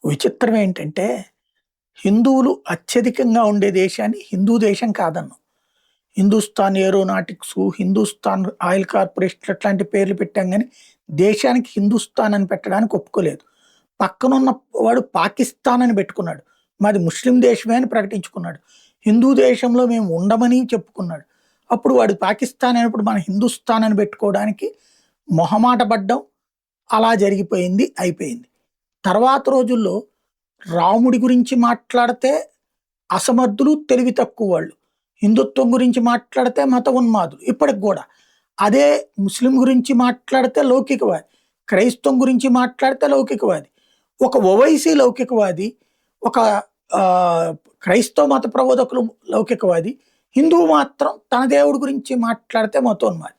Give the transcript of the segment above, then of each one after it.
విచిత్రం ఏంటంటే, హిందువులు అత్యధికంగా ఉండే దేశాన్ని హిందూ దేశం కాదన్నాం. హిందుస్థాన్ ఏరోనాటిక్సు, హిందుస్థాన్ ఆయిల్ కార్పొరేషన్ అట్లాంటి పేర్లు పెట్టాం గానీ, దేశానికి హిందుస్థాన్ అని పెట్టడానికి ఒప్పుకోలేదు. పక్కనున్న వాడు పాకిస్తాన్ అని పెట్టుకున్నాడు. మాది ముస్లిం దేశమే అని ప్రకటించుకున్నాడు. హిందూ దేశంలో మేము ఉండమని చెప్పుకున్నాడు. అప్పుడు వాడు పాకిస్తాన్ అయినప్పుడు మనం హిందుస్థాన్ అని పెట్టుకోవడానికి మొహమాట పడ్డం, అలా జరిగిపోయింది, అయిపోయింది. తర్వాత రోజుల్లో రాముడి గురించి మాట్లాడితే అసమర్థులు, తెలివి తక్కువ వాళ్ళు. హిందుత్వం గురించి మాట్లాడితే మత ఉన్మాదులు. ఇప్పటికి కూడా అదే ముస్లిం గురించి మాట్లాడితే లౌకికవాది, క్రైస్తవం గురించి మాట్లాడితే లౌకికవాది. ఒక ఓవైసీ లౌకికవాది, ఒక క్రైస్తవ మత ప్రబోధకులు లౌకికవాది, హిందువు మాత్రం తన దేవుడి గురించి మాట్లాడితే మతోన్మాది.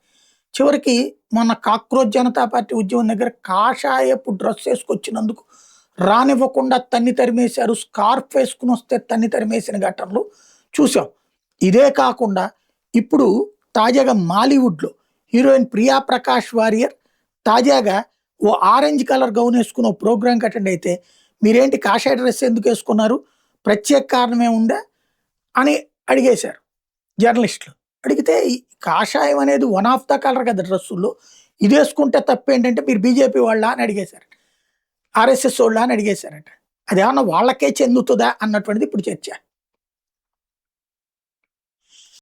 చివరికి మొన్న కాక్రోచ్ జనతా పార్టీ ఉద్యమం దగ్గర కాషాయపు డ్రెస్ వేసుకొచ్చినందుకు రానివ్వకుండా తన్ని తరిమేశారు. స్కార్ఫ్ వేసుకుని వస్తే తన్ని తరిమేసిన ఘటనలు చూసాం. ఇదే కాకుండా ఇప్పుడు తాజాగా మాలీవుడ్లో హీరోయిన్ ప్రియా ప్రకాష్ వారియర్ తాజాగా ఓ ఆరెంజ్ కలర్ గౌన్ వేసుకుని ఓ ప్రోగ్రామ్కి అటెండ్ అయితే, మీరేంటి కాషాయ డ్రెస్ ఎందుకు వేసుకున్నారు, ప్రత్యేక కారణమే ఉందా అని అడిగేశారు జర్నలిస్టులు. అడిగితే ఈ కాషాయం అనేది వన్ ఆఫ్ ద కలర్ కదా డ్రెస్సుల్లో, ఇది వేసుకుంటే తప్పేంటంటే మీరు బీజేపీ వాళ్ళ అని అడిగేశారు, ఆర్ఎస్ఎస్ వాళ్ళ అని అడిగేశారట. అదేమన్నా వాళ్ళకే చెందుతుందా అన్నటువంటిది ఇప్పుడు చర్చ.